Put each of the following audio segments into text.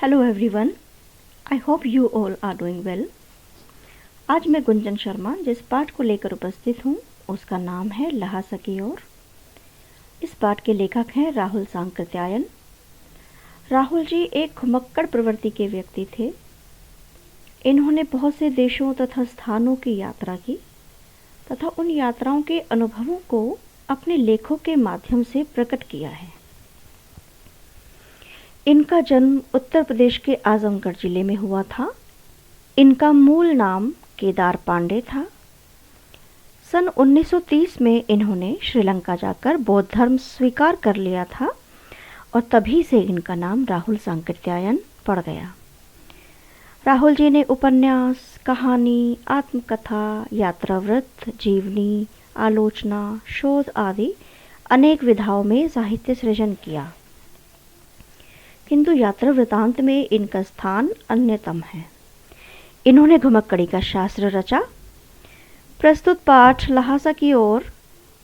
Hello everyone, I hope you all are doing well. आज मैं गुंजन शर्मा जिस पाठ को लेकर उपस्थित हूँ उसका नाम है लहासा की ओर। इस पाठ के लेखक हैं राहुल सांकृत्यायन। राहुल जी एक घुमक्कड़ प्रवृत्ति के व्यक्ति थे। इन्होंने बहुत से देशों तथा स्थानों की यात्रा की तथा उन यात्राओं के अनुभवों को अपने लेखों के माध्यम से प्रकट किया है। इनका जन्म उत्तर प्रदेश के आजमगढ़ जिले में हुआ था। इनका मूल नाम केदार पांडे था। सन 1930 में इन्होंने श्रीलंका जाकर बौद्ध धर्म स्वीकार कर लिया था और तभी से इनका नाम राहुल सांकृत्यायन पड़ गया। राहुल जी ने उपन्यास, कहानी, आत्मकथा, यात्रावृत्त, जीवनी, आलोचना, शोध आदि अनेक विधाओं में साहित्य सृजन किया, किंतु यात्रा वृतांत में इनका स्थान अन्यतम है। इन्होंने घुमक्कड़ी का शास्त्र रचा। प्रस्तुत पाठ लहासा की ओर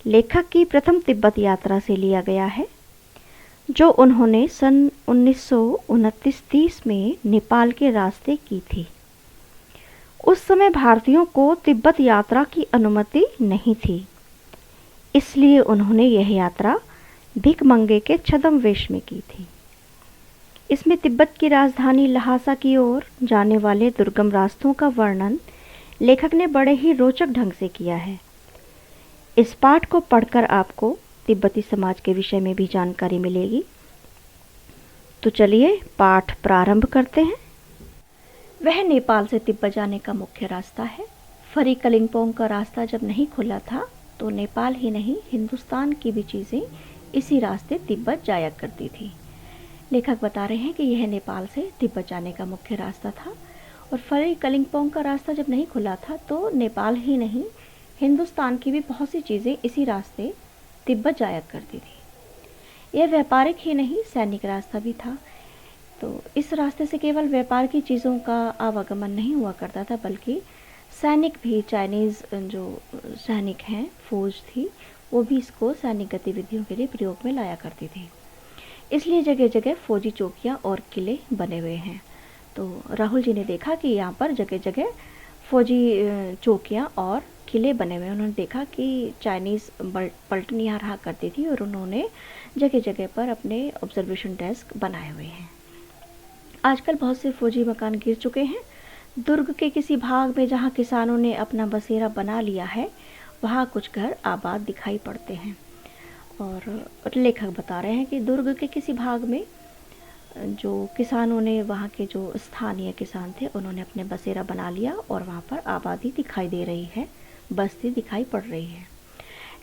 लेखक की प्रथम तिब्बत यात्रा से लिया गया है, जो उन्होंने सन 1929-30 में नेपाल के रास्ते की थी। उस समय भारतीयों को तिब्बत यात्रा की अनुमति नहीं थी, इसलिए उन्होंने यह यात्रा भिकमंगे के छद्मवेश में की थी। इसमें तिब्बत की राजधानी लहासा की ओर जाने वाले दुर्गम रास्तों का वर्णन लेखक ने बड़े ही रोचक ढंग से किया है। इस पाठ को पढ़कर आपको तिब्बती समाज के विषय में भी जानकारी मिलेगी। तो चलिए पाठ प्रारंभ करते हैं। वह नेपाल से तिब्बत जाने का मुख्य रास्ता है। फरी कलिंपोंग का रास्ता जब नहीं खुला था तो नेपाल ही नहीं हिंदुस्तान की भी चीज़ें इसी रास्ते तिब्बत जाया करती थी। लेखक बता रहे हैं कि यह नेपाल से तिब्बत जाने का मुख्य रास्ता था और फरी कलिंपोंग का रास्ता जब नहीं खुला था तो नेपाल ही नहीं हिंदुस्तान की भी बहुत सी चीज़ें इसी रास्ते तिब्बत जाया करती थी। यह व्यापारिक ही नहीं सैनिक रास्ता भी था। तो इस रास्ते से केवल व्यापार की चीज़ों का आवागमन नहीं हुआ करता था, बल्कि सैनिक भी, चाइनीज़ जो सैनिक हैं, फौज थी, वो भी इसको सैनिक गतिविधियों के लिए प्रयोग में लाया करती थी। इसलिए जगह जगह फौजी चौकियाँ और किले बने हुए हैं। तो राहुल जी ने देखा कि यहाँ पर जगह जगह फौजी चौकियाँ और किले बने हुए हैं। उन्होंने देखा कि चाइनीज़ पलटन यहाँ रहा करती थी और उन्होंने जगह जगह पर अपने ऑब्जर्वेशन डेस्क बनाए हुए हैं। आजकल बहुत से फौजी मकान गिर चुके हैं। दुर्ग के किसी भाग में जहाँ किसानों ने अपना बसेरा बना लिया है, वहाँ कुछ घर आबाद दिखाई पड़ते हैं। और लेखक बता रहे हैं कि दुर्ग के किसी भाग में जो किसानों ने, वहाँ के जो स्थानीय किसान थे, उन्होंने अपने बसेरा बना लिया और वहाँ पर आबादी दिखाई दे रही है, बस्ती दिखाई पड़ रही है।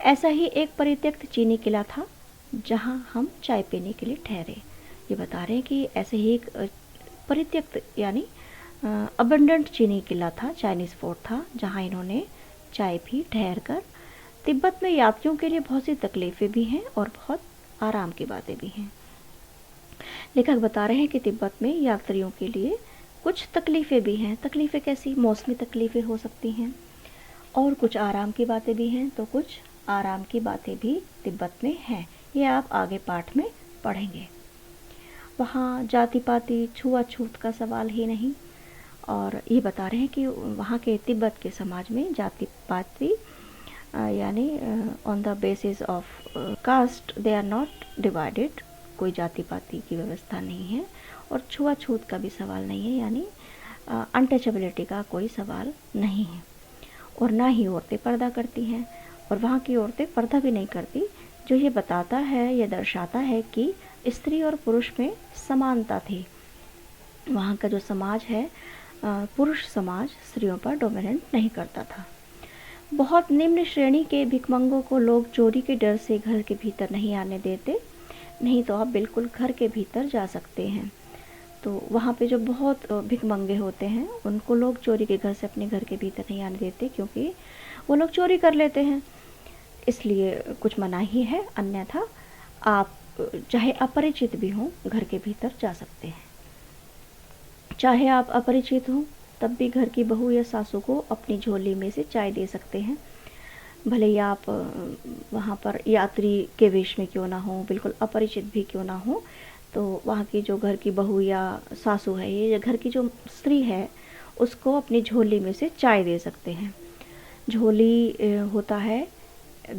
ऐसा ही एक परित्यक्त चीनी किला था जहाँ हम चाय पीने के लिए ठहरे। ये बता रहे हैं कि ऐसे ही एक परित्यक्त यानी अबंडेंट चीनी किला था, चाइनीज़ फोर्ट था, जहाँ इन्होंने चाय पी ठहर कर। तिब्बत में यात्रियों के लिए बहुत सी तकलीफ़ें भी हैं और बहुत आराम की बातें भी हैं। लेखक बता रहे हैं कि तिब्बत में यात्रियों के लिए कुछ तकलीफ़ें भी हैं। तकलीफ़ें कैसी? मौसमी तकलीफ़ें हो सकती हैं और कुछ आराम की बातें भी हैं। तो कुछ आराम की बातें भी तिब्बत में हैं, ये आप आगे पाठ में पढ़ेंगे। वहाँ जाति पाति, छुआछूत का सवाल ही नहीं। और ये बता रहे हैं कि वहाँ के तिब्बत के समाज में जाति पाति यानी on the basis of caste they are not divided. कोई जाति पाति की व्यवस्था नहीं है और छुआछूत का भी सवाल नहीं है, यानी अनटचेबिलिटी का कोई सवाल नहीं है। और ना ही औरतें पर्दा करती हैं, और वहाँ की औरतें पर्दा भी नहीं करती, जो ये बताता है, ये दर्शाता है कि स्त्री और पुरुष में समानता थी। वहाँ का जो समाज है, पुरुष समाज स्त्रियों पर डोमिनेट नहीं करता था। बहुत निम्न श्रेणी के भिकमंगों को लोग चोरी के डर से घर के भीतर नहीं आने देते, नहीं तो आप बिल्कुल घर के भीतर जा सकते हैं। तो वहाँ पे जो बहुत भिकमंगे होते हैं, उनको लोग चोरी के घर से अपने घर के भीतर नहीं आने देते, क्योंकि वो लोग चोरी कर लेते हैं, इसलिए कुछ मनाही है। अन्यथा आप चाहे अपरिचित भी हों, घर के भीतर जा सकते हैं। चाहे आप अपरिचित हों, तब भी घर की बहू या सासू को अपनी झोली में से चाय दे सकते हैं। भले ही आप वहाँ पर यात्री के वेश में क्यों ना हो, बिल्कुल अपरिचित भी क्यों ना हो, तो वहाँ की जो घर की बहू या सासू है, ये घर की जो स्त्री है, उसको अपनी झोली में से चाय दे सकते हैं। झोली होता है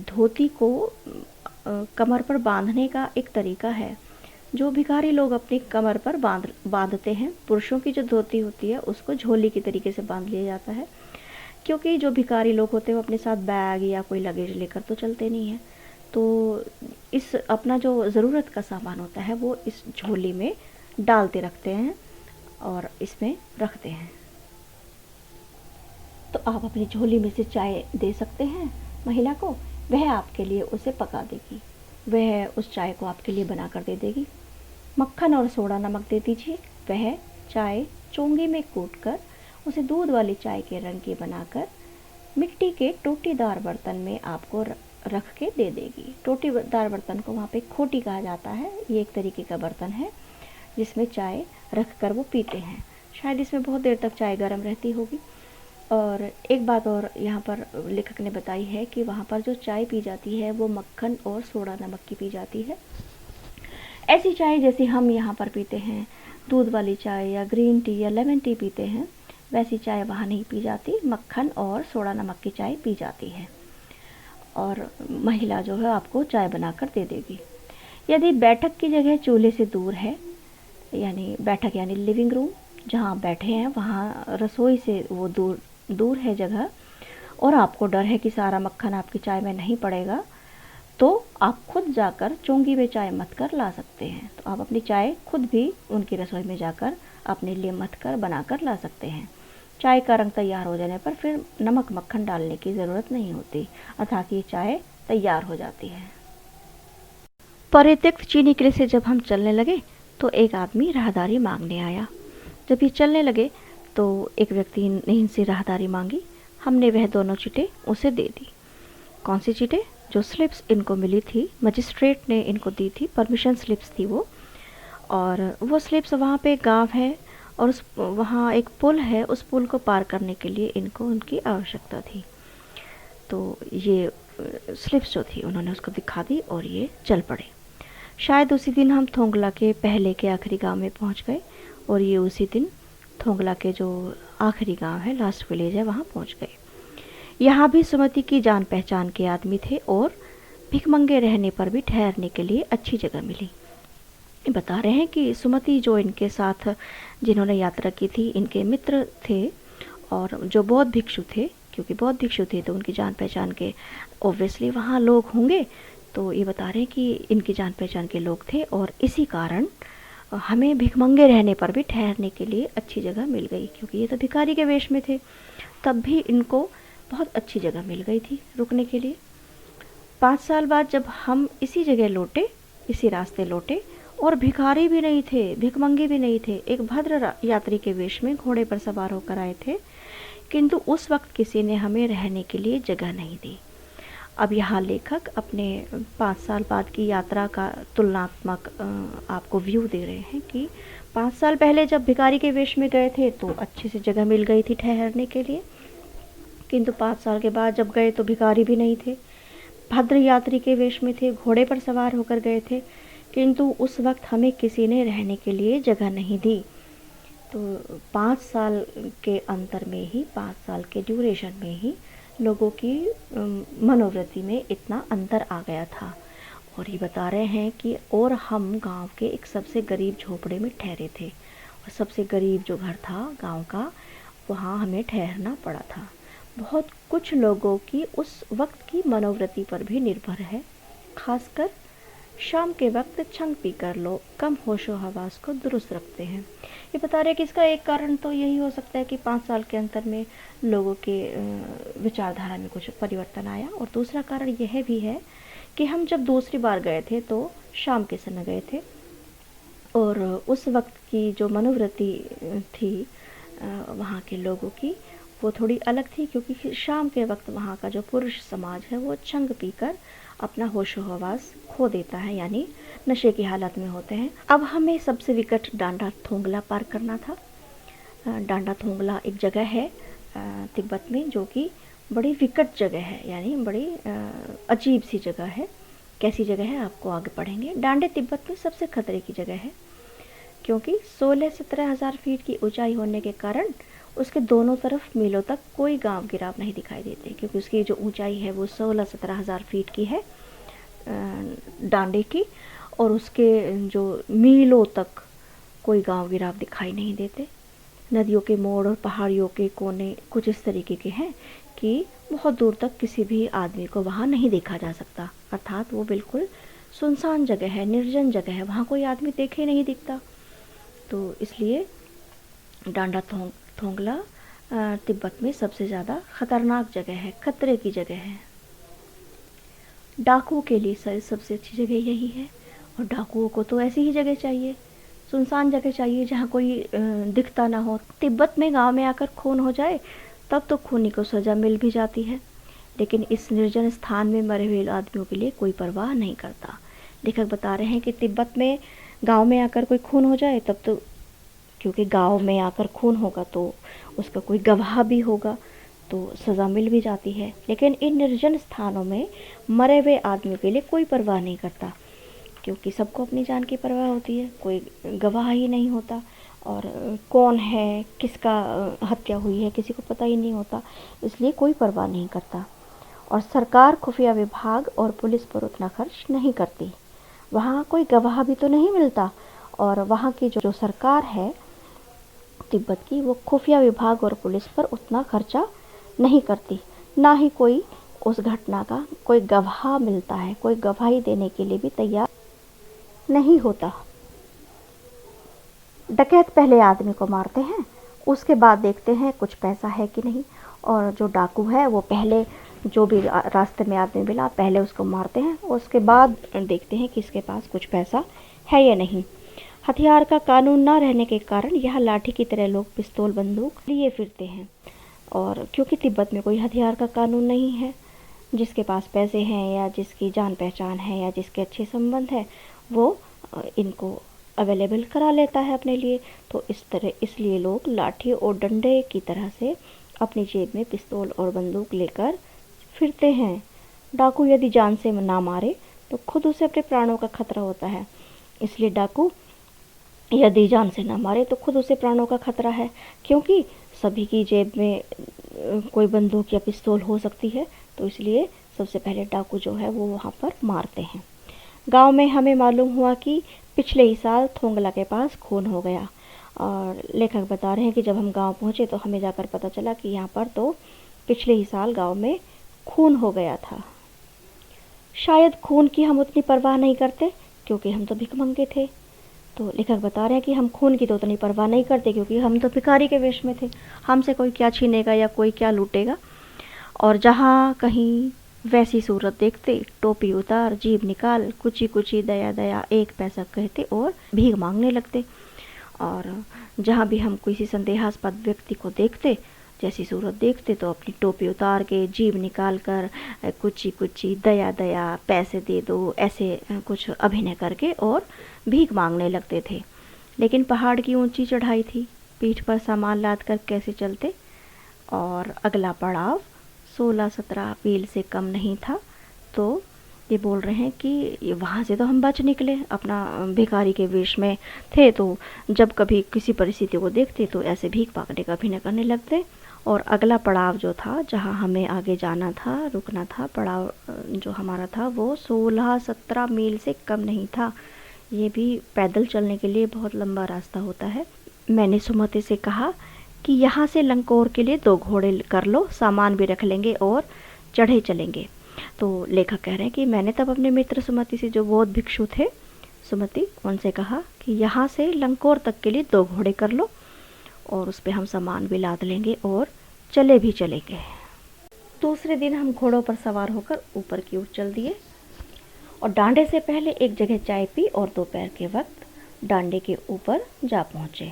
धोती को कमर पर बांधने का एक तरीका है, जो भिखारी लोग अपनी कमर पर बांधते हैं। पुरुषों की जो धोती होती है उसको झोली की तरीके से बांध लिया जाता है, क्योंकि जो भिखारी लोग होते हैं वो अपने साथ बैग या कोई लगेज लेकर तो चलते नहीं हैं। तो इस अपना जो ज़रूरत का सामान होता है वो इस झोली में डालते रखते हैं और इसमें रखते हैं। तो आप अपनी झोली में से चाय दे सकते हैं महिला को, वह आपके लिए उसे पका देगी, वह उस चाय को आपके लिए बना कर दे देगी। मक्खन और सोडा नमक दे दीजिए, वह चाय चोंगे में कूट कर उसे दूध वाली चाय के रंग की बनाकर मिट्टी के टोटीदार बर्तन में आपको रख के दे देगी। टोटीदार बर्तन को वहाँ पे खोटी कहा जाता है। ये एक तरीके का बर्तन है जिसमें चाय रख कर वो पीते हैं। शायद इसमें बहुत देर तक चाय गर्म रहती होगी। और एक बात और यहाँ पर लेखक ने बताई है कि वहाँ पर जो चाय पी जाती है वो मक्खन और सोडा नमक की पी जाती है। ऐसी चाय जैसे हम यहाँ पर पीते हैं, दूध वाली चाय या ग्रीन टी या लेमन टी पीते हैं, वैसी चाय वहाँ नहीं पी जाती। मक्खन और सोडा नमक की चाय पी जाती है और महिला जो है आपको चाय बनाकर दे देगी। यदि बैठक की जगह चूल्हे से दूर है, यानी बैठक यानी लिविंग रूम जहाँ बैठे हैं वहाँ रसोई से वो दूर है जगह, और आपको डर है कि सारा मक्खन आपकी चाय में नहीं पड़ेगा, तो आप खुद जाकर चोंगी में चाय मथ कर ला सकते हैं। तो आप अपनी चाय खुद भी उनकी रसोई में जाकर अपने लिए मथ कर बना कर ला सकते हैं। चाय का रंग तैयार हो जाने पर फिर नमक मक्खन डालने की ज़रूरत नहीं होती, अर्थात ये चाय तैयार हो जाती है। परित्यक्त चीनी किले से जब हम चलने लगे तो एक आदमी राहदारी मांगने आया। जब ये चलने लगे तो एक व्यक्ति ने इनसे राहदारी मांगी। हमने वह दोनों चिटें उसे दे दी। कौन सी चिटें? जो स्लिप्स इनको मिली थी, मजिस्ट्रेट ने इनको दी थी, परमिशन स्लिप्स थी वो। और वो स्लिप्स वहाँ पे गांव है और वहाँ एक पुल है, उस पुल को पार करने के लिए इनको उनकी आवश्यकता थी। तो ये स्लिप्स जो थी उन्होंने उसको दिखा दी और ये चल पड़े। शायद उसी दिन हम थोंगला के पहले के आखिरी गांव में पहुंच गए और ये उसी दिन थोंगला के जो आखिरी गांव है, लास्ट विलेज है, वहाँ पहुंच गए। यहाँ भी सुमति की जान पहचान के आदमी थे और भिखमंगे रहने पर भी ठहरने के लिए अच्छी जगह मिली। बता रहे हैं कि सुमति जो इनके साथ जिन्होंने यात्रा की थी, इनके मित्र थे और जो बौद्ध भिक्षु थे, क्योंकि बौद्ध भिक्षु थे तो उनकी जान पहचान के ऑब्वियसली वहाँ लोग होंगे। तो ये बता रहे हैं कि इनकी जान पहचान के लोग थे और इसी कारण हमें भिखमंगे रहने पर भी ठहरने के लिए अच्छी जगह मिल गई, क्योंकि ये तो भिखारी के वेश में थे, तब भी इनको बहुत अच्छी जगह मिल गई थी रुकने के लिए। 5 साल बाद जब हम इसी जगह लौटे, इसी रास्ते लौटे, और भिखारी भी नहीं थे, भिखमंगे भी नहीं थे, एक भद्र यात्री के वेश में घोड़े पर सवार होकर आए थे, किंतु उस वक्त किसी ने हमें रहने के लिए जगह नहीं दी। अब यहाँ लेखक अपने 5 साल बाद की यात्रा का तुलनात्मक आपको व्यू दे रहे हैं कि 5 साल पहले जब भिखारी के वेश में गए थे तो अच्छी सी जगह मिल गई थी ठहरने के लिए, किंतु 5 साल के बाद जब गए तो भिखारी भी नहीं थे, भद्र यात्री के वेश में थे, घोड़े पर सवार होकर गए थे, किंतु उस वक्त हमें किसी ने रहने के लिए जगह नहीं दी। तो 5 साल के अंतर में ही, 5 साल के ड्यूरेशन में ही लोगों की मनोवृत्ति में इतना अंतर आ गया था। और ये बता रहे हैं कि और हम गांव के एक सबसे गरीब झोपड़े में ठहरे थे और सबसे गरीब जो घर था गांव का, वहाँ हमें ठहरना पड़ा था। बहुत कुछ लोगों की उस वक्त की मनोवृत्ति पर भी निर्भर है, खासकर शाम के वक्त छंग पीकर लोग कम होशो हवास को दुरुस्त रखते हैं। ये बता रहे हैं कि इसका एक कारण तो यही हो सकता है कि 5 साल के अंतर में लोगों के विचारधारा में कुछ परिवर्तन आया, और दूसरा कारण यह भी है कि हम जब दूसरी बार गए थे तो शाम के समय गए थे और उस वक्त की जो मनोवृत्ति थी वहाँ के लोगों की वो थोड़ी अलग थी, क्योंकि शाम के वक्त वहाँ का जो पुरुष समाज है वो छंग पीकर अपना होशो हवास खो देता है, यानी नशे की हालत में होते हैं। अब हमें सबसे विकट डांडा थोंगला पार करना था। डांडा थोंगला एक जगह है तिब्बत में जो कि बड़ी विकट जगह है, यानी बड़ी अजीब सी जगह है। कैसी जगह है आपको आगे पढ़ेंगे। डांडे तिब्बत में सबसे खतरे की जगह है। क्योंकि 16-17 हज़ार फीट की ऊंचाई होने के कारण उसके दोनों तरफ मीलों तक कोई गांव गिराव नहीं दिखाई देते, क्योंकि उसकी जो ऊंचाई है वो 16-17 हज़ार फीट की है डांडे की, और उसके जो मीलों तक कोई गांव गिराव दिखाई नहीं देते। नदियों के मोड़ और पहाड़ियों के कोने कुछ इस तरीके के हैं कि बहुत दूर तक किसी भी आदमी को वहाँ नहीं देखा जा सकता, अर्थात वो बिल्कुल सुनसान जगह है, निर्जन जगह है, वहाँ कोई आदमी देखे नहीं दिखता। तो इसलिए डांडा थोंगला तिब्बत में सबसे ज़्यादा खतरनाक जगह है, खतरे की जगह है। डाकुओं के लिए सबसे अच्छी जगह यही है, और डाकुओं को तो ऐसी ही जगह चाहिए, सुनसान जगह चाहिए जहाँ कोई दिखता ना हो। तिब्बत में गांव में आकर खून हो जाए तब तो खूनी को सज़ा मिल भी जाती है, लेकिन इस निर्जन स्थान में मरे हुए आदमियों के लिए कोई परवाह नहीं करता। लेखक बता रहे हैं कि तिब्बत में गांव में आकर कोई खून हो जाए तब तो, क्योंकि गांव में आकर खून होगा तो उसका कोई गवाह भी होगा तो सज़ा मिल भी जाती है, लेकिन इन निर्जन स्थानों में मरे हुए आदमियों के लिए कोई परवाह नहीं करता, क्योंकि सबको अपनी जान की परवाह होती है, कोई गवाह ही नहीं होता, और कौन है, किसका हत्या हुई है, किसी को पता ही नहीं होता, इसलिए कोई परवाह नहीं करता। और सरकार, खुफिया विभाग और पुलिस पर उतना खर्च नहीं करती, वहाँ कोई गवाह भी तो नहीं मिलता, और वहाँ की जो सरकार है तिब्बत की, वो खुफिया विभाग और पुलिस पर उतना खर्चा नहीं करती, ना ही कोई उस घटना का कोई गवाह मिलता है, कोई गवाही देने के लिए भी तैयार नहीं होता। डकैत पहले आदमी को मारते हैं, उसके बाद देखते हैं कुछ पैसा है कि नहीं, और जो डाकू है वो पहले जो भी रास्ते में आदमी मिला पहले उसको मारते हैं, उसके बाद देखते हैं कि इसके पास कुछ पैसा है या नहीं। हथियार का कानून ना रहने के कारण यह लाठी की तरह लोग पिस्तौल बंदूक लिए फिरते हैं, और क्योंकि तिब्बत में कोई हथियार का कानून नहीं है, जिसके पास पैसे हैं या जिसकी जान पहचान है या जिसके अच्छे संबंध है वो इनको अवेलेबल करा लेता है अपने लिए। तो इसलिए लोग लाठी और डंडे की तरह से अपनी जेब में पिस्तौल और बंदूक लेकर फिरते हैं। डाकू यदि जान से ना मारे तो खुद उसे अपने प्राणों का खतरा होता है, इसलिए डाकू यदि जान से ना मारे तो खुद उसे प्राणों का खतरा है, क्योंकि सभी की जेब में कोई बंदूक या पिस्तौल हो सकती है, तो इसलिए सबसे पहले डाकू जो है वो वहाँ पर मारते हैं। गांव में हमें मालूम हुआ कि पिछले ही साल थोंगला के पास खून हो गया, और लेखक बता रहे हैं कि जब हम गांव पहुँचे तो हमें जाकर पता चला कि यहाँ पर तो पिछले ही साल गांव में खून हो गया था। शायद खून की हम उतनी परवाह नहीं करते क्योंकि हम तो भिखमंगे थे। तो लेखक बता रहे हैं कि हम खून की तो उतनी परवाह नहीं करते क्योंकि हम तो भिखारी के वेश में थे, हमसे कोई क्या छीनेगा या कोई क्या लूटेगा। और जहाँ कहीं वैसी सूरत देखते टोपी उतार, जीभ निकाल, कुची कुची दया दया 1 पैसा कहते और भीख मांगने लगते। और जहाँ भी हम किसी संदेहास्पद व्यक्ति को देखते, जैसी सूरत देखते, तो अपनी टोपी उतार के, जीभ निकाल कर, कुची कुची दया दया पैसे दे दो, ऐसे कुछ अभिनय करके और भीख मांगने लगते थे। लेकिन पहाड़ की ऊंची चढ़ाई थी, पीठ पर सामान लाद कर कैसे चलते, और अगला पड़ाव 16-17 मील से कम नहीं था। तो ये बोल रहे हैं कि वहाँ से तो हम बच निकले, अपना भिखारी के वेश में थे, तो जब कभी किसी परिस्थिति को देखते तो ऐसे भीख मांगने का अभिनय करने लगते। और अगला पड़ाव जो था, जहाँ हमें आगे जाना था, रुकना था, पड़ाव जो हमारा था वो 16-17 मील से कम नहीं था। ये भी पैदल चलने के लिए बहुत लंबा रास्ता होता है। मैंने सुमति से कहा कि यहाँ से लंकोर के लिए 2 घोड़े कर लो, सामान भी रख लेंगे और चढ़े चलेंगे। तो लेखक कह रहे हैं कि मैंने तब अपने मित्र सुमति से, जो बौद्ध भिक्षु थे, सुमति, उनसे कहा कि यहाँ से लंकोर तक के लिए 2 घोड़े कर लो और उस पर हम सामान भी लाद लेंगे और चले भी चलेंगे। दूसरे दिन हम घोड़ों पर सवार होकर ऊपर की ओर चल दिए और डांडे से पहले एक जगह चाय पी और दोपहर के वक्त डांडे के ऊपर जा पहुँचे।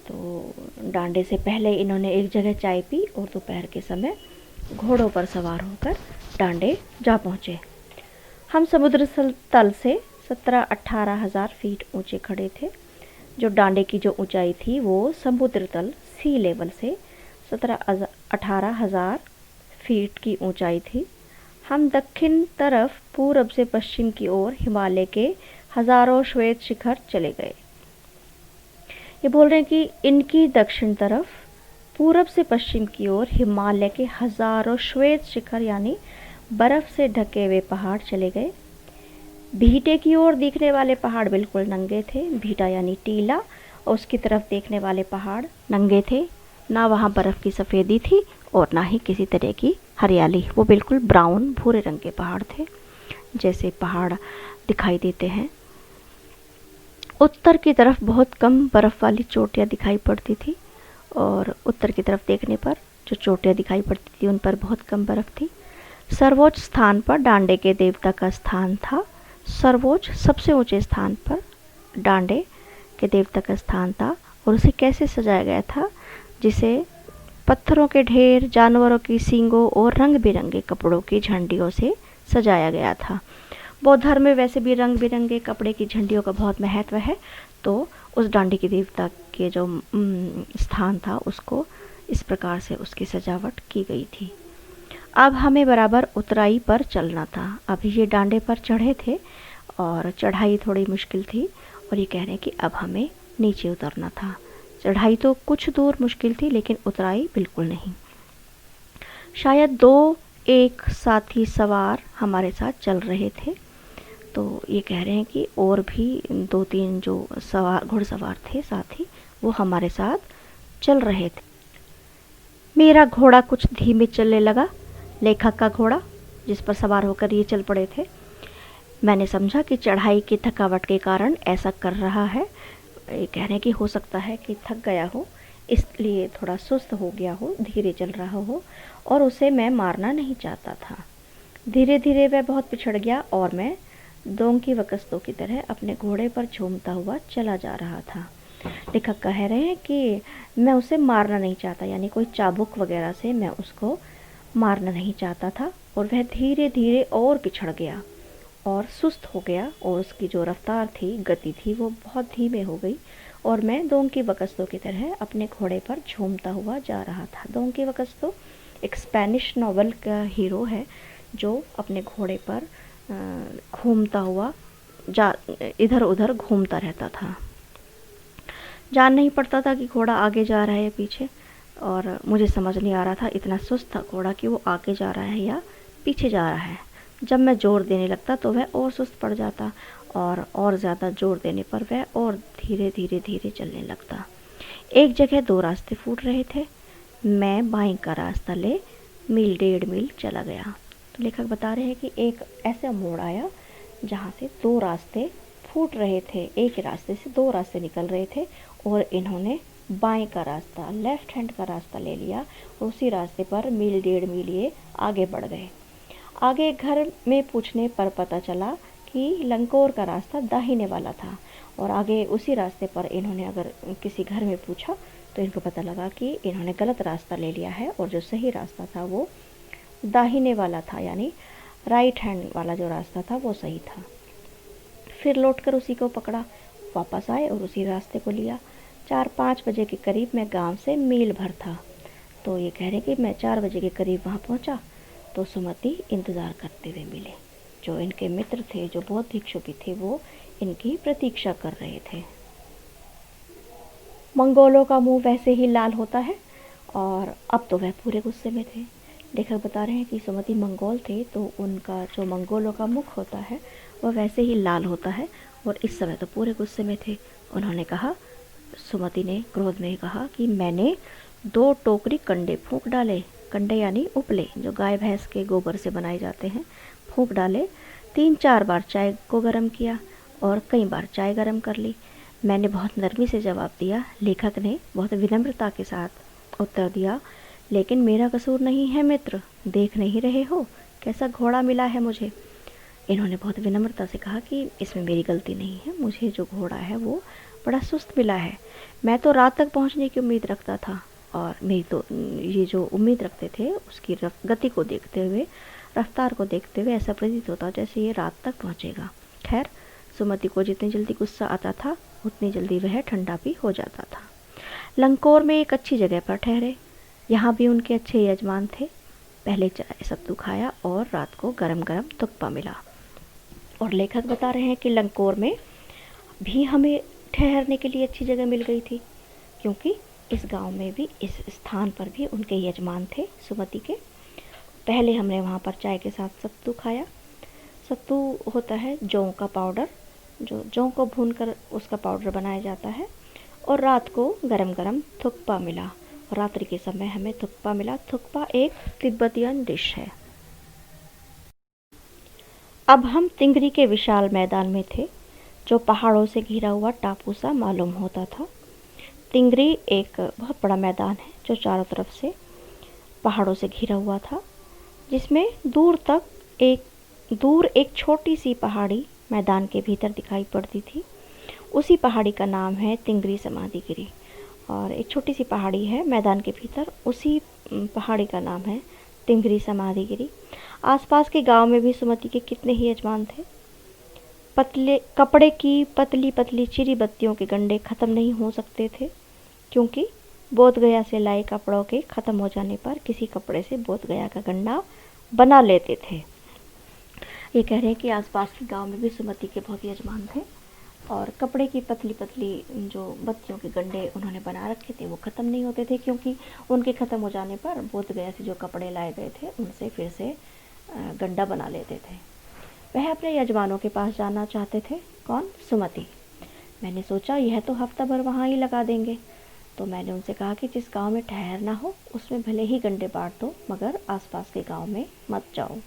तो डांडे से पहले इन्होंने एक जगह चाय पी और दोपहर के समय घोड़ों पर सवार होकर डांडे जा पहुँचे। हम समुद्र तल से 17-18 हज़ार फीट ऊंचे खड़े थे। जो डांडे की जो ऊंचाई थी वो समुद्र तल सी लेवल से 17-18 हज़ार फीट की ऊंचाई थी। हम दक्षिण तरफ पूरब से पश्चिम की ओर हिमालय के हजारों श्वेत शिखर चले गए। ये बोल रहे हैं कि इनकी दक्षिण तरफ पूरब से पश्चिम की ओर हिमालय के हजारों श्वेत शिखर यानी बर्फ से ढके हुए पहाड़ चले गए। भीटे की ओर दिखने वाले पहाड़ बिल्कुल नंगे थे। भीटा यानी टीला, और उसकी तरफ देखने वाले पहाड़ नंगे थे। ना वहाँ बर्फ़ की सफ़ेदी थी और ना ही किसी तरह की हरियाली। वो बिल्कुल ब्राउन भूरे रंग के पहाड़ थे, जैसे पहाड़ दिखाई देते हैं। उत्तर की तरफ बहुत कम बर्फ़ वाली चोटियाँ दिखाई पड़ती थी, और उत्तर की तरफ देखने पर जो चोटियाँ दिखाई पड़ती थी उन पर बहुत कम बर्फ़ थी। सर्वोच्च स्थान पर डांडे के देवता का स्थान था। सर्वोच्च सबसे ऊंचे स्थान पर डांडे के देवता का स्थान था, और उसे कैसे सजाया गया था, जिसे पत्थरों के ढेर, जानवरों की सींगों और रंग बिरंगे कपड़ों की झंडियों से सजाया गया था। बौद्ध धर्म में वैसे भी रंग बिरंगे कपड़े की झंडियों का बहुत महत्व है, तो उस डांडी के देवता के जो स्थान था उसको इस प्रकार से उसकी सजावट की गई थी। अब हमें बराबर उतराई पर चलना था। अभी ये डांडे पर चढ़े थे और चढ़ाई थोड़ी मुश्किल थी, और ये कह रहे हैं कि अब हमें नीचे उतरना था। चढ़ाई तो कुछ दूर मुश्किल थी, लेकिन उतराई बिल्कुल नहीं। शायद 2-1 साथी सवार हमारे साथ चल रहे थे, तो ये कह रहे हैं कि और भी 2-3 जो घुड़सवार थे साथी, वो हमारे साथ चल रहे थे। मेरा घोड़ा कुछ धीमे चलने लगा। लेखक का घोड़ा, जिस पर सवार होकर ये चल पड़े थे। मैंने समझा कि चढ़ाई की थकावट के कारण ऐसा कर रहा है। ये कह रहे हैं कि हो सकता है कि थक गया हो, इसलिए थोड़ा सुस्त हो गया हो, धीरे चल रहा हो, और उसे मैं मारना नहीं चाहता था। धीरे धीरे वह बहुत पिछड़ गया और मैं दोंकी वकस्तों की तरह अपने घोड़े पर झूमता हुआ चला जा रहा था। लेखक कह रहे हैं कि मैं उसे मारना नहीं चाहता, यानी कोई चाबुक वगैरह से मैं उसको मारना नहीं चाहता था, और वह धीरे धीरे और पिछड़ गया और सुस्त हो गया, और उसकी जो रफ्तार थी, गति थी, वो बहुत धीमे हो गई, और मैं दोंकी वकस्तों की तरह अपने घोड़े पर झूमता हुआ जा रहा था। दोंकी वकस्तो एक स्पेनिश नॉवल का हीरो है जो अपने घोड़े पर घूमता हुआ इधर उधर घूमता रहता था। जान नहीं पड़ता था कि घोड़ा आगे जा रहा है या पीछे, और मुझे समझ नहीं आ रहा था, इतना सुस्त था घोड़ा कि वो आगे जा रहा है या पीछे जा रहा है। जब मैं जोर देने लगता तो वह और सुस्त पड़ जाता, और ज़्यादा जोर देने पर वह और धीरे धीरे धीरे चलने लगता। एक जगह 2 रास्ते फूट रहे थे। मैं बाएं का रास्ता ले 1.5 मील चला गया। तो लेखक बता रहे हैं कि एक ऐसा मोड़ आया जहाँ से 2 रास्ते फूट रहे थे। एक रास्ते से 2 रास्ते निकल रहे थे, और इन्होंने बाएं का रास्ता, लेफ्ट हैंड का रास्ता ले लिया, और उसी रास्ते पर 1.5 मील ये आगे बढ़ गए। आगे घर में पूछने पर पता चला कि लंकोर का रास्ता दाहिने वाला था, और आगे उसी रास्ते पर इन्होंने अगर किसी घर में पूछा तो इनको पता लगा कि इन्होंने गलत रास्ता ले लिया है, और जो सही रास्ता था वो दाहिने वाला था, यानी राइट हैंड वाला जो रास्ता था वो सही था। फिर लौटकर उसी को पकड़ा, वापस आए और उसी रास्ते को लिया। 4-5 बजे के करीब मैं गांव से मील भर था। तो ये कह रहे कि मैं 4 बजे के करीब वहाँ पहुँचा तो सुमति इंतज़ार करते हुए मिले। जो इनके मित्र थे, जो बौद्ध भिक्षु भी थे, वो इनकी प्रतीक्षा कर रहे थे। मंगोलों का मुंह वैसे ही लाल होता है, और अब तो वह पूरे गुस्से में थे। लेखक बता रहे हैं कि सुमति मंगोल थे, तो उनका जो मंगोलों का मुख होता है वह वैसे ही लाल होता है, और इस समय तो पूरे गुस्से में थे। उन्होंने कहा, सुमति ने क्रोध में कहा कि मैंने 2 टोकरी कंडे फूंक डाले। कंडे यानी उपले, जो गाय भैंस के गोबर से बनाए जाते हैं, फूंक डाले। 3-4 बार चाय को गर्म किया और कई बार चाय गर्म कर ली। मैंने बहुत नरमी से जवाब दिया। लेखक ने बहुत विनम्रता के साथ उत्तर दिया, लेकिन मेरा कसूर नहीं है मित्र, देख नहीं रहे हो कैसा घोड़ा मिला है मुझे। इन्होंने बहुत विनम्रता से कहा कि इसमें मेरी गलती नहीं है, मुझे जो घोड़ा है वो बड़ा सुस्त मिला है। मैं तो रात तक पहुंचने की उम्मीद रखता था, और मेरी तो ये जो उम्मीद रखते थे उसकी गति को देखते हुए, रफ्तार को देखते हुए ऐसा प्रतीत होता जैसे ये रात तक पहुंचेगा। खैर, सुमति को जितनी जल्दी गुस्सा आता था उतनी जल्दी वह ठंडा भी हो जाता था। लंकोर में एक अच्छी जगह पर ठहरे। यहाँ भी उनके अच्छे यजमान थे। पहले चाय सत्तू खाया और रात को गरम गरम तुक्पा मिला। और लेखक बता रहे हैं कि लंकोर में भी हमें ठहरने के लिए अच्छी जगह मिल गई थी, क्योंकि इस गांव में भी, इस स्थान पर भी उनके यजमान थे सुमति के। पहले हमने वहाँ पर चाय के साथ सत्तू खाया। सत्तू होता है जौ का पाउडर, जो जौ को भूनकर उसका पाउडर बनाया जाता है। और रात को गरम गरम थुक्पा मिला। रात्रि के समय हमें थुक्पा मिला। थुक्पा एक तिब्बतियन डिश है। अब हम तिंगरी के विशाल मैदान में थे, जो पहाड़ों से घिरा हुआ टापू सा मालूम होता था। तिंगरी एक बहुत बड़ा मैदान है जो चारों तरफ से पहाड़ों से घिरा हुआ था, जिसमें दूर एक छोटी सी पहाड़ी मैदान के भीतर दिखाई पड़ती थी। उसी पहाड़ी का नाम है तिंगरी समाधिगिरी। और एक छोटी सी पहाड़ी है मैदान के भीतर, उसी पहाड़ी का नाम है तिंगरी समाधिगिरी। आसपास के गांव में भी सुमति के कितने ही यजमान थे। पतले कपड़े की पतली पतली चिरी बत्तियों के गंडे ख़त्म नहीं हो सकते थे, क्योंकि बोधगया से लाए कपड़ों के ख़त्म हो जाने पर किसी कपड़े से बोधगया का गंडा बना लेते थे। ये कह रहे हैं कि आसपास के गांव में भी सुमति के बहुत यजमान थे, और कपड़े की पतली पतली जो बत्तियों के गंडे उन्होंने बना रखे थे वो ख़त्म नहीं होते थे, क्योंकि उनके ख़त्म हो जाने पर बोधगया से जो कपड़े लाए गए थे उनसे फिर से गंडा बना लेते थे। वह अपने यजमानों के पास जाना चाहते थे। कौन? सुमति। मैंने सोचा यह तो हफ्ता भर वहाँ ही लगा देंगे, तो मैंने उनसे कहा कि जिस गांव में ठहरना हो उसमें भले ही गंडे बांट दो, मगर आसपास के गांव में मत जाओ।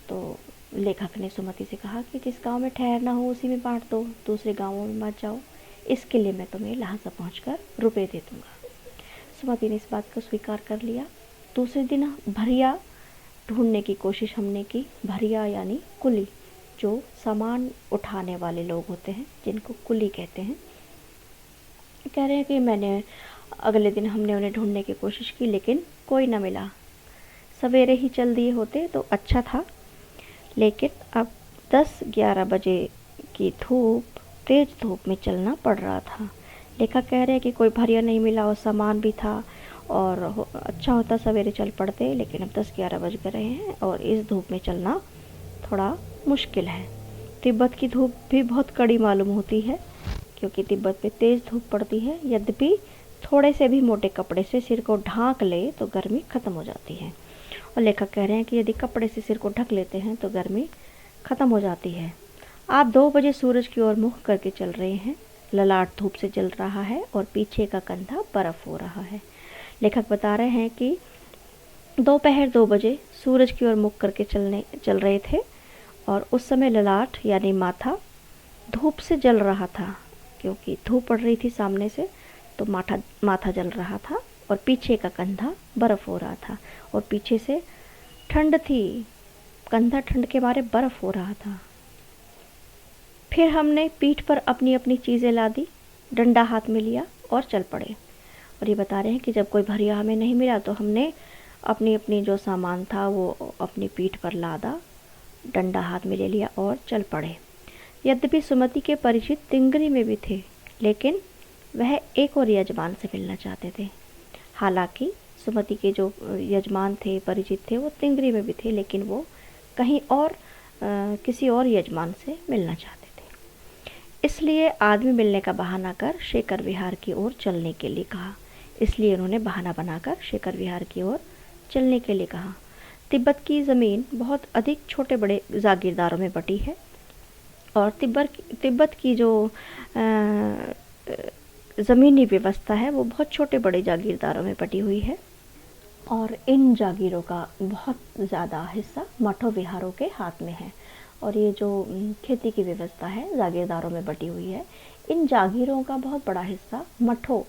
तो लेखक ने सुमति से कहा कि जिस गांव में ठहरना हो उसी में बांट दो, दूसरे गांवों में मत जाओ। इसके लिए मैं तुम्हें लहाजा पहुंचकर रुपए दे दूंगा। सुमति ने इस बात को स्वीकार कर लिया। दूसरे दिन भरिया ढूंढने की कोशिश हमने की। भरिया यानी कुली, जो सामान उठाने वाले लोग होते हैं, जिनको कुली कहते हैं। कह रहे हैं कि अगले दिन हमने उन्हें ढूंढने की कोशिश की, लेकिन कोई न मिला। सवेरे ही चल दिए होते तो अच्छा था, लेकिन अब 10-11 बजे की तेज धूप में चलना पड़ रहा था। लेखक कह रहे हैं कि कोई भरिया नहीं मिला और सामान भी था, और अच्छा होता सवेरे चल पड़ते, लेकिन अब 10-11 बज गए हैं और इस धूप में चलना थोड़ा मुश्किल है। तिब्बत की धूप भी बहुत कड़ी मालूम होती है, क्योंकि तिब्बत में तेज़ धूप पड़ती है। यद्यपि थोड़े से भी मोटे कपड़े से सिर को ढांक ले तो गर्मी ख़त्म हो जाती है। और लेखक कह रहे हैं कि यदि कपड़े से सिर को ढक लेते हैं तो गर्मी ख़त्म हो जाती है। आप 2 बजे सूरज की ओर मुख करके चल रहे हैं। ललाट धूप से जल रहा है और पीछे का कंधा बर्फ़ हो रहा है। लेखक बता रहे हैं कि दोपहर 2 बजे सूरज की ओर मुख करके चल रहे थे, और उस समय ललाट यानी माथा धूप से जल रहा था, क्योंकि धूप पड़ रही थी सामने से, तो माथा जल रहा था, और पीछे का कंधा बर्फ़ हो रहा था, और पीछे से ठंड थी, कंधा ठंड के मारे बर्फ़ हो रहा था। फिर हमने पीठ पर अपनी अपनी चीज़ें लादी, डंडा हाथ में लिया और चल पड़े। और ये बता रहे हैं कि जब कोई भरिया हमें नहीं मिला तो हमने अपनी अपनी जो सामान था वो अपनी पीठ पर लादा, डंडा हाथ में ले लिया और चल पड़े। यद्यपि सुमति के परिचित तिंगरी में भी थे, लेकिन वह एक और यजमान से मिलना चाहते थे। हालांकि सुमति के जो यजमान थे, परिचित थे, वो तिंगरी में भी थे, लेकिन वो कहीं और किसी और यजमान से मिलना चाहते थे। इसलिए आदमी मिलने का बहाना कर शेखर विहार की ओर चलने के लिए कहा। इसलिए उन्होंने बहाना बनाकर शेखर विहार की ओर चलने के लिए कहा। तिब्बत की ज़मीन बहुत अधिक छोटे बड़े जागीरदारों में बटी है, और तिब्बत की जो ज़मीनी व्यवस्था है वो बहुत छोटे बड़े जागीरदारों में बटी हुई है, और इन जागीरों का बहुत ज़्यादा हिस्सा मठों विहारों के हाथ में है। और ये जो खेती की व्यवस्था है जागीरदारों में बटी हुई है, इन जागीरों का बहुत बड़ा हिस्सा मठों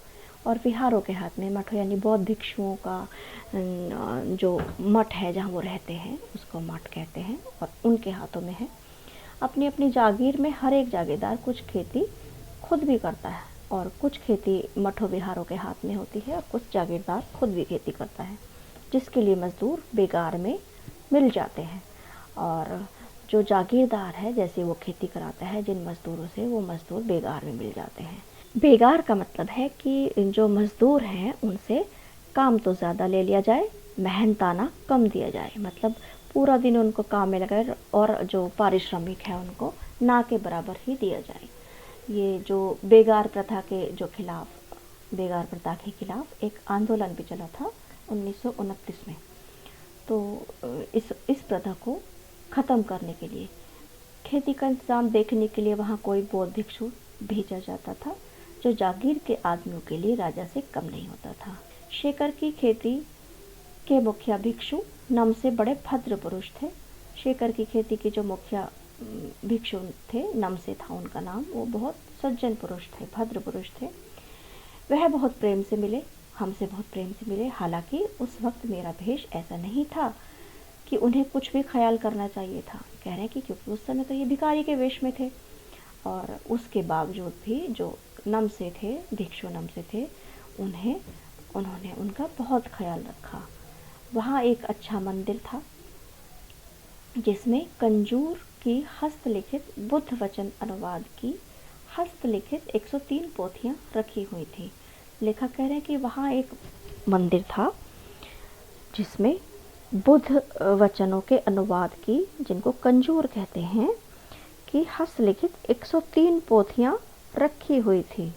और विहारों के हाथ में। मठों यानी बौद्ध भिक्षुओं का जो मठ है जहाँ वो रहते हैं उसको मठ कहते हैं, और उनके हाथों में है। अपनी अपनी जागीर में हर एक जागीरदार कुछ खेती खुद भी करता है, और कुछ खेती मठों विहारों के हाथ में होती है, और कुछ जागीरदार खुद भी खेती करता है, जिसके लिए मज़दूर बेगार में मिल जाते हैं। और जो जागीरदार है, जैसे वो खेती कराता है जिन मज़दूरों से, वो मज़दूर बेगार में मिल जाते हैं। बेगार का मतलब है कि जो मज़दूर हैं उनसे काम तो ज़्यादा ले लिया जाए, मेहनताना कम दिया जाए। मतलब पूरा दिन उनको काम में लगाए और जो पारिश्रमिक है उनको ना के बराबर ही दिया जाए। ये जो बेगार प्रथा के बेगार प्रथा के खिलाफ एक आंदोलन भी चला था 1929 में। तो इस प्रथा को ख़त्म करने के लिए खेती का इंतज़ाम देखने के लिए वहाँ कोई बौद्ध भिक्षु भेजा जाता था, जो जागीर के आदमियों के लिए राजा से कम नहीं होता था। शेखर की खेती के मुखिया भिक्षु नम से बड़े भद्र पुरुष थे। शेखर की खेती के जो मुखिया भिक्षु थे, नम से था उनका नाम, वो बहुत सज्जन पुरुष थे, भद्र पुरुष थे। वह बहुत प्रेम से मिले, हमसे बहुत प्रेम से मिले। हालांकि उस वक्त मेरा भेष ऐसा नहीं था कि उन्हें कुछ भी ख्याल करना चाहिए था। कह रहे हैं कि क्योंकि उस समय तो ये भिखारी के वेश में थे, और उसके बावजूद भी जो नम से थे, भिक्षु नम से थे, उन्होंने उनका बहुत ख्याल रखा। वहाँ एक अच्छा मंदिर था जिसमें कंजूर की हस्तलिखित बुद्ध वचन अनुवाद की हस्तलिखित 103 पोथियाँ रखी हुई थी। लेखक कह रहे हैं कि वहाँ एक मंदिर था जिसमें बुद्ध वचनों के अनुवाद की, जिनको कंजूर कहते हैं, की हस्तलिखित 103 पोथियाँ रखी हुई थी।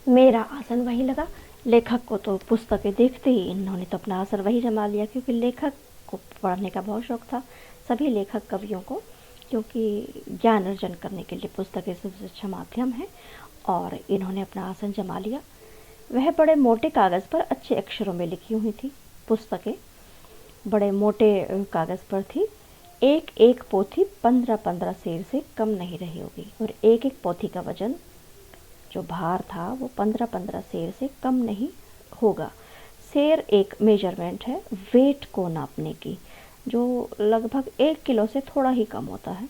मेरा आसन वहीं लगा। लेखक को तो पुस्तकें देखते ही इन्होंने तो अपना आसन वहीं जमा लिया, क्योंकि लेखक को पढ़ने का बहुत शौक था, सभी लेखक कवियों को, क्योंकि ज्ञान अर्जन करने के लिए पुस्तकें सबसे अच्छा माध्यम है। और इन्होंने अपना आसन जमा लिया। वह बड़े मोटे कागज़ पर अच्छे अक्षरों में लिखी हुई थी। पुस्तकें बड़े मोटे कागज़ पर थी। एक एक पोथी 15-15 सेर से कम नहीं रही होगी, और एक एक पोथी का वजन, जो भार था, वो 15-15 सेर से कम नहीं होगा। सेर एक मेजरमेंट है वेट को नापने की, जो लगभग 1 किलो से थोड़ा ही कम होता है।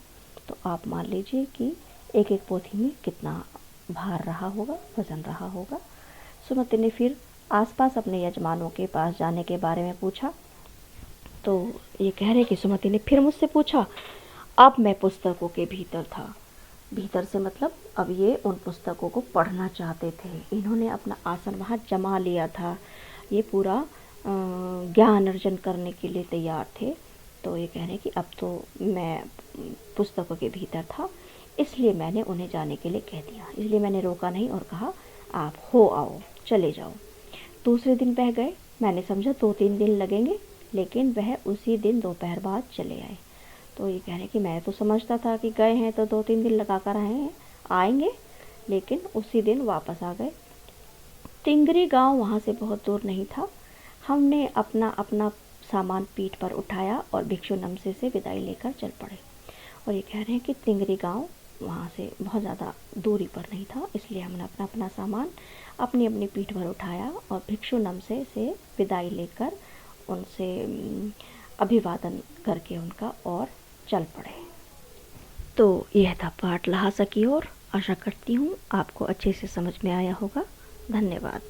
तो आप मान लीजिए कि एक एक पोथी में कितना भार रहा होगा, वजन रहा होगा। सुमति ने फिर आसपास अपने यजमानों के पास जाने के बारे में पूछा। तो ये कह रहे कि सुमति ने फिर मुझसे पूछा। अब मैं पुस्तकों के भीतर था। भीतर से मतलब अब ये उन पुस्तकों को पढ़ना चाहते थे। इन्होंने अपना आसन वहाँ जमा लिया था। ये पूरा ज्ञान अर्जन करने के लिए तैयार थे। तो ये कह रहे कि अब तो मैं पुस्तकों के भीतर था, इसलिए मैंने उन्हें जाने के लिए कह दिया। इसलिए मैंने रोका नहीं और कहा, आप हो आओ, चले जाओ। दूसरे दिन बह गए। मैंने समझा 2-3 दिन लगेंगे, लेकिन वह उसी दिन दोपहर बाद चले आए। तो ये कह रहे कि मैं तो समझता था कि गए हैं तो 2-3 दिन लगा कर आएंगे, लेकिन उसी दिन वापस आ गए। तिंगरी गांव वहाँ से बहुत दूर नहीं था। हमने अपना अपना सामान पीठ पर उठाया और भिक्षु नमसे से विदाई लेकर चल पड़े। और ये कह रहे हैं कि तिंगरी गांव वहाँ से बहुत ज़्यादा दूरी पर नहीं था, इसलिए हमने अपना अपना सामान अपनी अपनी पीठ पर उठाया और भिक्षु नमसे से विदाई लेकर उनसे अभिवादन करके उनका और चल पड़े। तो यह था पाठ लहासा की ओर। आशा करती हूँ आपको अच्छे से समझ में आया होगा। धन्यवाद।